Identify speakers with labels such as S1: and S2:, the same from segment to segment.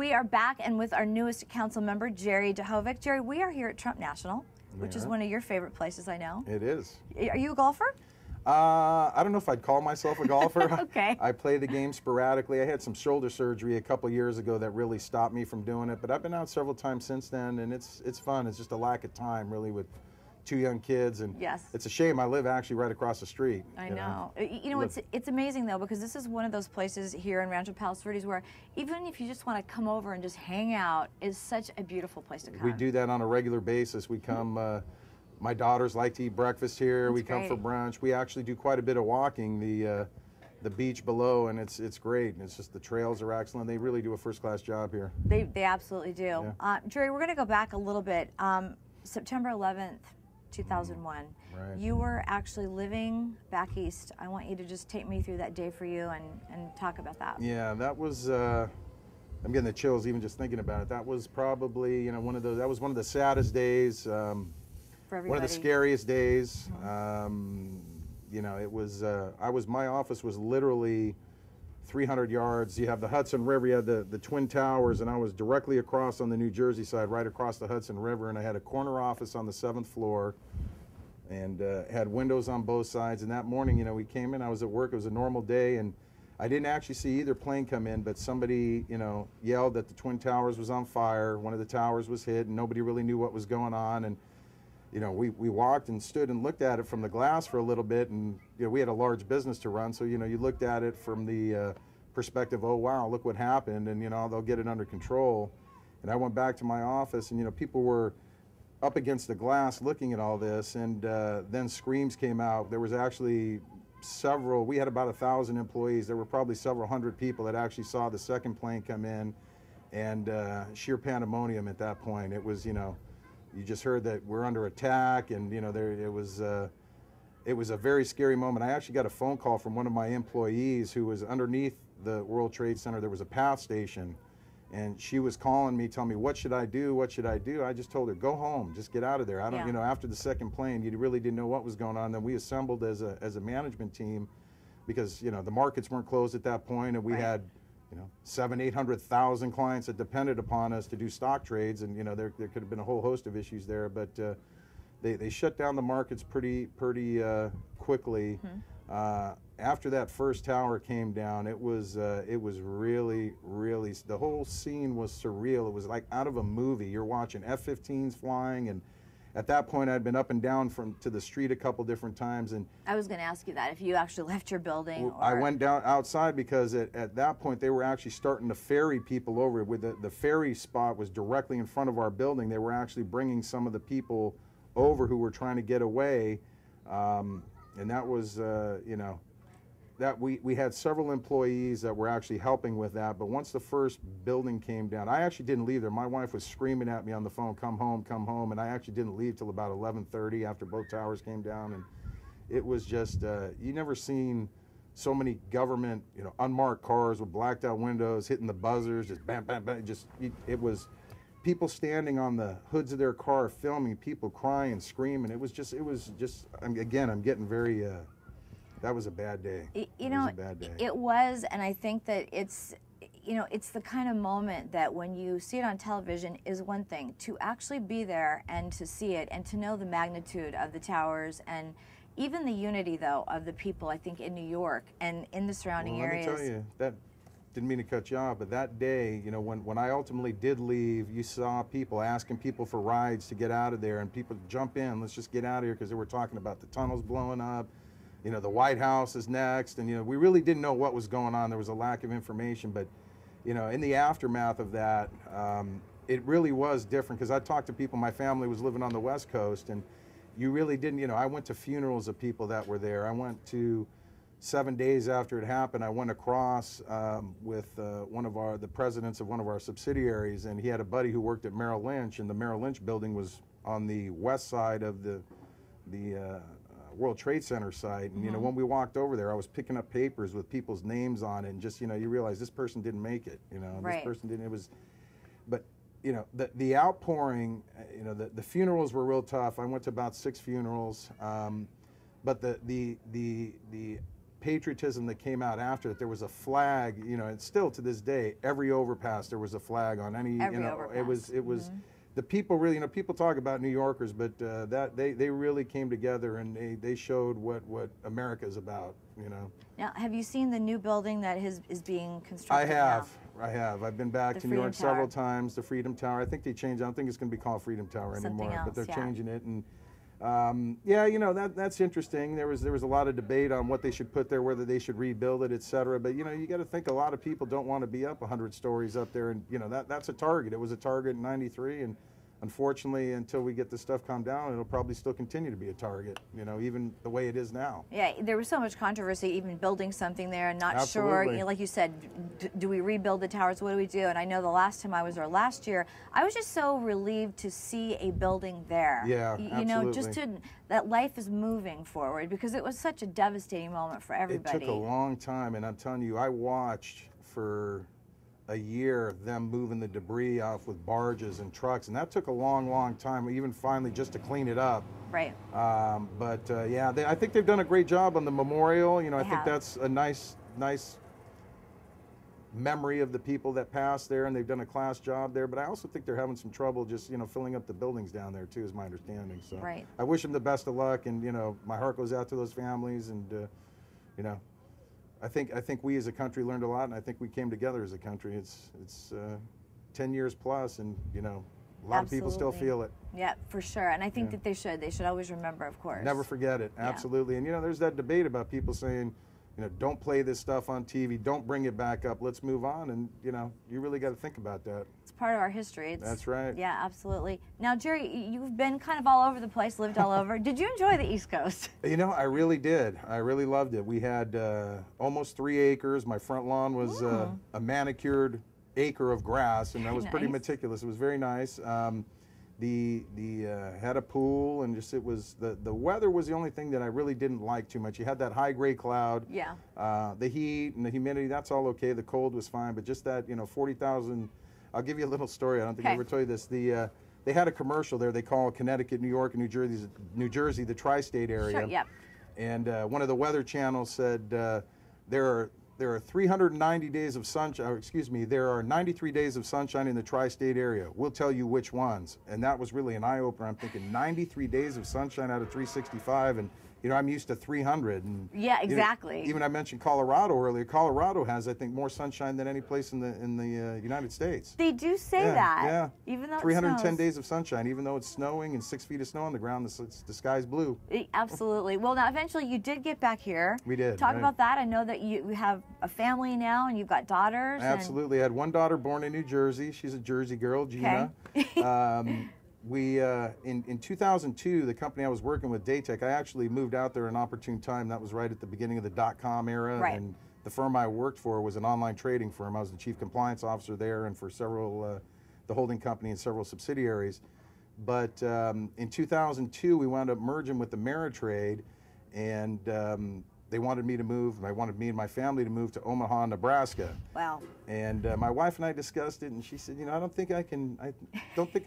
S1: We are back and with our newest council member, Jerry Duhovic. Jerry, we are here at Trump National, which is one of your favorite places, I know.
S2: It is.
S1: Are you a golfer?
S2: I don't know if I'd call myself a golfer.
S1: Okay.
S2: I play the game sporadically. I had some shoulder surgery a couple years ago that really stopped me from doing it, but I've been out several times since then, and it's fun. It's just a lack of time, really, with two young kids, and
S1: yes,
S2: it's a shame. I live actually right across the street.
S1: I know. You know, it's amazing though, because this is one of those places here in Rancho Palos Verdes where even if you just want to come over and just hang out, is such a beautiful place to come.
S2: We do that on a regular basis. We come. My daughters like to eat breakfast here.
S1: That's
S2: we come
S1: great.
S2: for brunch. We actually do quite a bit of walking the beach below, and it's great. It's just the trails are excellent. They really do a first-class job here.
S1: They absolutely do.
S2: Yeah.
S1: Jerry, we're going to go back a little bit. September 11th, 2001.
S2: Right.
S1: You were actually living back east. I want you to just take me through that day for you and talk about that.
S2: Yeah, that was. I'm getting the chills even just thinking about it. That was probably one of those. That was one of the saddest days.
S1: For everybody.
S2: One of the scariest days. It was. My office was literally 300 yards. You have the Hudson River, you had the Twin Towers, and I was directly across on the New Jersey side, right across the Hudson River, and I had a corner office on the 7th floor, and had windows on both sides. And that morning, we came in, I was at work, it was a normal day, and I didn't actually see either plane come in, but somebody, yelled that the Twin Towers was on fire, one of the towers was hit, and nobody really knew what was going on. And we walked and stood and looked at it from the glass for a little bit, and we had a large business to run, so you looked at it from the perspective, oh wow, look what happened, and they'll get it under control. And I went back to my office, and people were up against the glass looking at all this, and then screams came out. There was actually we had about 1,000 employees. There were probably several hundred people that actually saw the second plane come in, and sheer pandemonium at that point. It was, you just heard that we're under attack, and it was a very scary moment. I actually got a phone call from one of my employees who was underneath the World Trade Center. There was a PATH station, and she was calling me, telling me, what should I do? What should I do? I just told her, go home, just get out of there. I don't, after the second plane, you really didn't know what was going on. Then we assembled as a management team, because the markets weren't closed at that point, and we had 700,000-800,000 clients that depended upon us to do stock trades, and there could have been a whole host of issues there, but they shut down the markets pretty quickly. After that first tower came down, it was really, the whole scene was surreal. It was like out of a movie. You're watching F-15s flying, and at that point, I'd been up and down to the street a couple different times, and
S1: I was going to ask you that, if you actually left your building.
S2: I went down outside because at that point they were actually starting to ferry people over. With the ferry spot was directly in front of our building. They were actually bringing some of the people over who were trying to get away, and that was that we had several employees that were actually helping with that. But once the first building came down, I actually didn't leave there. My wife was screaming at me on the phone, come home, and I actually didn't leave till about 11:30 after both towers came down. And it was just, you never seen so many government, unmarked cars with blacked out windows, hitting the buzzers, just bam, bam, bam. It was people standing on the hoods of their car filming, people crying, screaming. It was just, again, I'm getting very, that was a bad day.
S1: It was, and I think that it's the kind of moment that when you see it on television is one thing. To actually be there and to see it and to know the magnitude of the towers and even the unity, though, of the people, I think, in New York and in the surrounding areas.
S2: Let me tell you, that didn't mean to cut you off, but that day, when I ultimately did leave, you saw people asking people for rides to get out of there, and people jump in, let's just get out of here, because they were talking about the tunnels blowing up. The White House is next, and we really didn't know what was going on. There was a lack of information, but in the aftermath of that, it really was different, because I talked to people. My family was living on the West Coast, and you really didn't. I went to funerals of people that were there. I went to 7 days after it happened. I went across with the presidents of one of our subsidiaries, and he had a buddy who worked at Merrill Lynch, and the Merrill Lynch building was on the west side of the World Trade Center site, and when we walked over there, I was picking up papers with people's names on it, and just you realize this person didn't make it,
S1: right.
S2: This person didn't. It was, but the outpouring, the funerals were real tough. I went to about 6 funerals, but the patriotism that came out after it. There was a flag, you know, and still to this day, every overpass there was a flag on any,
S1: Every
S2: you know,
S1: overpass.
S2: it was. The people really, you know, people talk about New Yorkers, but that they really came together and they showed what America is about, you know.
S1: Now, have you seen the new building that is being constructed now?
S2: I have. I've been back to New York several times. The Freedom Tower. I think they changed. I don't think it's going to be called Freedom Tower anymore, but they're changing it. And yeah, you know, that's interesting. There was a lot of debate on what they should put there, whether they should rebuild it, etc. But you know, you got to think a lot of people don't want to be up 100 stories up there, and you know that's a target. It was a target in '93, and unfortunately, until we get this stuff calmed down, it'll probably still continue to be a target, you know, even the way it is now.
S1: Yeah, there was so much controversy even building something there and not
S2: Absolutely.
S1: sure, you know, like you said, do we rebuild the towers? What do we do? And I know the last time I was there last year, I was just so relieved to see a building there.
S2: Yeah,
S1: you know, just that life is moving forward, because it was such a devastating moment for everybody.
S2: It took a long time, and I'm telling you, I watched for a year them moving the debris off with barges and trucks, and that took a long time, even finally just to clean it up.
S1: Right.
S2: But yeah, I think they've done a great job on the memorial. You know, I think that's a nice memory of the people that passed there, and they've done a class job there. But I also think they're having some trouble just, you know, filling up the buildings down there too, is my understanding. So
S1: right.
S2: I wish them the best of luck, and you know, my heart goes out to those families, and you know, I think we as a country learned a lot, and I think we came together as a country. It's 10 years plus, and you know, a lot of people still feel it.
S1: Yeah, for sure. And I think that they should always remember, of course.
S2: Never forget it. Absolutely. And you know, there's that debate about people saying, you know, don't play this stuff on TV, don't bring it back up, let's move on. And you know, you really got to think about that.
S1: It's part of our history.
S2: That's right.
S1: Yeah, absolutely. Now, Jerry, you've been kind of all over the place, lived all over. Did you enjoy the East Coast?
S2: You know, I really did. I really loved it. We had almost 3 acres. My front lawn was a manicured acre of grass, and that was pretty meticulous. It was very nice. Had a pool, and just the weather was the only thing that I really didn't like too much. You had that high gray cloud.
S1: Yeah.
S2: The heat and the humidity, that's all okay. The cold was fine, but just that, you know, 40,000. I'll give you a little story. I don't think I ever told you this. They had a commercial there. They call Connecticut, New York, and New Jersey the tri-state area.
S1: Sure. Yep.
S2: And one of the weather channels said there are 390 days of sunshine, or excuse me, there are 93 days of sunshine in the tri-state area. We'll tell you which ones. And that was really an eye-opener. I'm thinking 93 days of sunshine out of 365, and you know, I'm used to 300. And
S1: yeah, exactly.
S2: You know, even I mentioned Colorado earlier. Colorado has, I think, more sunshine than any place in the United States.
S1: They do say that.
S2: Yeah.
S1: Even though
S2: 310 days of sunshine, even though it's snowing and 6 feet of snow on the ground, the sky's blue.
S1: Absolutely. Well, now eventually you did get back here.
S2: We did.
S1: Talk about that. I know that you have a family now, and you've got daughters.
S2: Absolutely. I had one daughter born in New Jersey. She's a Jersey girl, Gina. Okay. We in 2002, the company I was working with, Daytech, I actually moved out there at an opportune time. That was right at the beginning of the .com era.
S1: Right.
S2: And the firm I worked for was an online trading firm. I was the chief compliance officer there, and for several, the holding company and several subsidiaries. But in 2002, we wound up merging with the Ameritrade, and they wanted me to move. They wanted me and my family to move to Omaha, Nebraska.
S1: Wow.
S2: And my wife and I discussed it, and she said, you know, I don't think I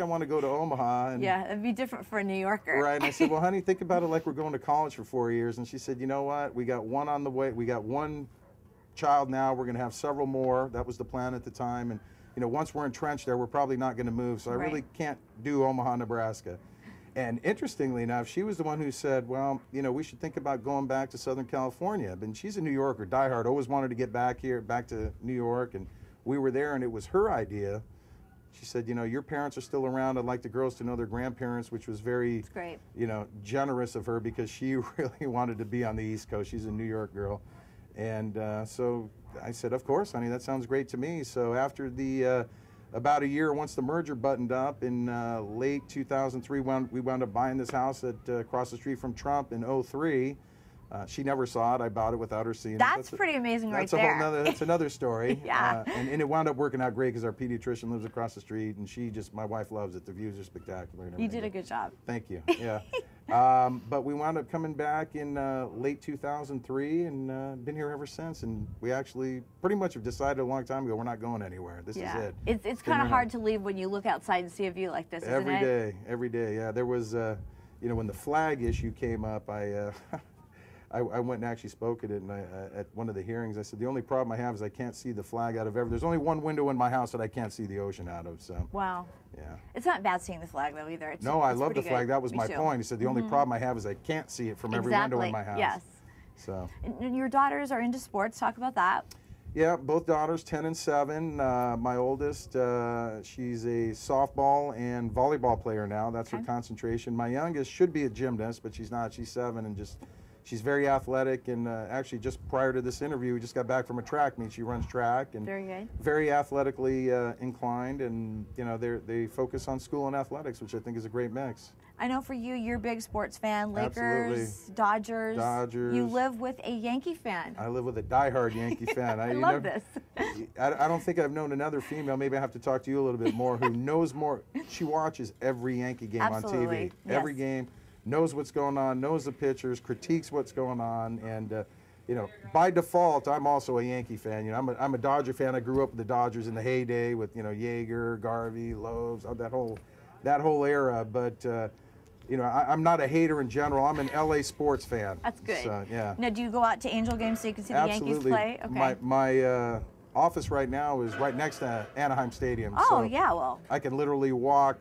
S2: want to go to Omaha. And
S1: yeah, it'd be different for a New Yorker.
S2: Right. And I said, well, honey, think about it like we're going to college for 4 years. And she said, you know what? We got one on the way. We got one child now. We're going to have several more. That was the plan at the time. And, you know, once we're entrenched there, we're probably not going to move. So I really can't do Omaha, Nebraska. And interestingly enough, she was the one who said, well, you know, we should think about going back to Southern California. And she's a New Yorker, diehard, always wanted to get back here, back to New York. And we were there, and it was her idea. She said, you know, your parents are still around. I'd like the girls to know their grandparents, which was very, you know, generous of her, because she really wanted to be on the East Coast. She's a New York girl. And so I said, of course, honey, that sounds great to me. So after about a year, once the merger buttoned up in late 2003, we wound up buying this house across the street from Trump in 2003. She never saw it. I bought it without her seeing it.
S1: That's pretty amazing right there.
S2: That's another story.
S1: Yeah.
S2: And it wound up working out great, because our pediatrician lives across the street, and my wife loves it. The views are spectacular. And
S1: you did a good job.
S2: Thank you. Yeah. But we wound up coming back in late 2003, and been here ever since. And we actually pretty much have decided a long time ago we're not going anywhere. This is it.
S1: It's kind of hard to leave when you look outside and see a view like this, isn't it?
S2: Every day. Yeah. There was, you know, when the flag issue came up, I went and actually spoke at it, and at one of the hearings, I said, the only problem I have is I can't see the flag out of there's only one window in my house that I can't see the ocean out of, so.
S1: Wow.
S2: Yeah.
S1: It's not bad seeing the flag, though, either.
S2: No, I love the
S1: good.
S2: flag. That was
S1: Me
S2: my
S1: too.
S2: point. He said, the only problem I have is I can't see it from every window in my house.
S1: Yes.
S2: So.
S1: And your daughters are into sports. Talk about that.
S2: Yeah, both daughters, 10 and 7. My oldest, she's a softball and volleyball player now. That's her concentration. My youngest should be a gymnast, but she's not. She's 7 and she's very athletic. And actually, just prior to this interview, we just got back from a track meet. She runs track and
S1: very good.
S2: Very athletically inclined. And you know, they focus on school and athletics, which I think is a great mix.
S1: I know for you, you're a big sports fan. Lakers,
S2: Absolutely.
S1: Dodgers. You live with a Yankee fan.
S2: I live with a diehard Yankee fan.
S1: I love this.
S2: I don't think I've known another female, maybe I have to talk to you a little bit more, who knows more. She watches every Yankee game on TV.
S1: Yes.
S2: Every game, knows what's going on, knows the pitchers, critiques what's going on, and you know, by default, I'm also a Yankee fan. You know, I'm a Dodger fan. I grew up with the Dodgers in the heyday with, you know, Yeager, Garvey, Loves, that whole era, but you know, I'm not a hater in general. I'm an LA sports fan.
S1: That's good.
S2: So, yeah.
S1: Now, do you go out to Angel games so you can see the Yankees play? Okay.
S2: My office right now is right next to Anaheim Stadium.
S1: Oh,
S2: so
S1: yeah, well.
S2: I can literally walk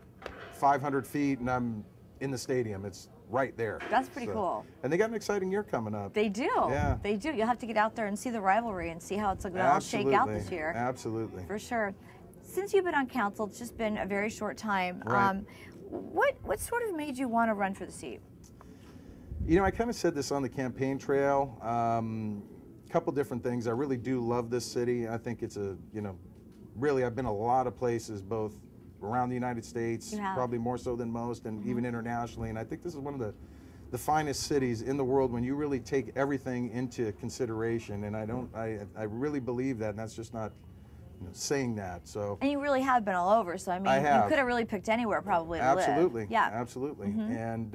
S2: 500 feet and I'm in the stadium. It's right there.
S1: That's pretty cool.
S2: And they got an exciting year coming up.
S1: They do.
S2: Yeah.
S1: They do. You'll have to get out there and see the rivalry and see how it's going to all shake out this year.
S2: Absolutely.
S1: For sure. Since you've been on council, it's just been a very short time.
S2: Right.
S1: What sort of made you want to run for the seat?
S2: You know, I kind of said this on the campaign trail. Couple different things. I really do love this city. I think it's a, you know, really I've been a lot of places, both around the United States, probably more so than most, and even internationally. And I think this is one of the finest cities in the world when you really take everything into consideration. And I really believe that, and that's just not, you know, saying that. So.
S1: And you really have been all over. So I mean, you could have really picked anywhere probably to
S2: Absolutely.
S1: live. Yeah.
S2: Absolutely. And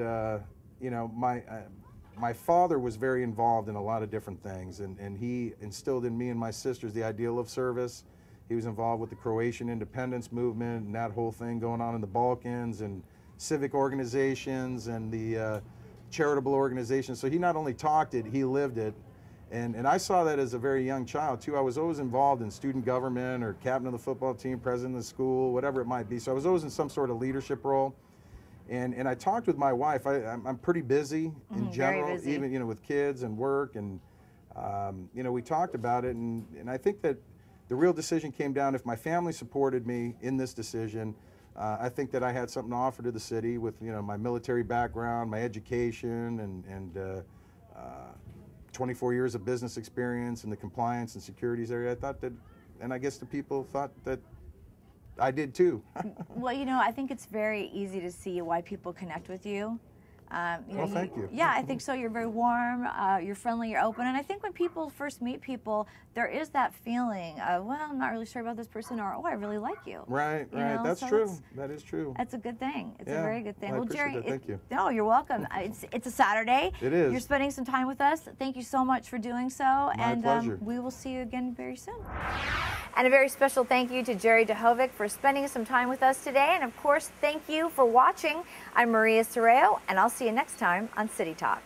S2: you know, my father was very involved in a lot of different things, and he instilled in me and my sisters the ideal of service. He was involved with the Croatian independence movement and that whole thing going on in the Balkans, and civic organizations and the charitable organizations. So he not only talked it, he lived it. And I saw that as a very young child too. I was always involved in student government or captain of the football team, president of the school, whatever it might be. So I was always in some sort of leadership role. And I talked with my wife. I'm pretty busy in general,
S1: very busy.
S2: even, you know, with kids and work. And you know, we talked about it. And I think that the real decision came down, if my family supported me in this decision, I think that I had something to offer to the city with, you know, my military background, my education, and 24 years of business experience in the compliance and securities area. I thought that, and I guess the people thought that I did too.
S1: Well, you know, I think it's very easy to see why people connect with you. You know,
S2: thank you.
S1: Yeah, I think so. You're very warm, you're friendly, you're open. And I think when people first meet people, there is that feeling of, well, I'm not really sure about this person, or, oh, I really like you.
S2: Right,
S1: you
S2: right.
S1: know?
S2: That's
S1: so
S2: true. That is true.
S1: That's a good thing. It's a
S2: Yeah,
S1: very good thing.
S2: I
S1: Well,
S2: appreciate
S1: Jerry,
S2: that. Thank you.
S1: No, you're welcome. It's a Saturday.
S2: It is.
S1: You're spending some time with us. Thank you so much for doing so.
S2: My pleasure.
S1: We will see you again very soon. And a very special thank you to Jerry Duhovic for spending some time with us today. And of course, thank you for watching. I'm Maria Sorreo, and I'll see you next time on City Talk.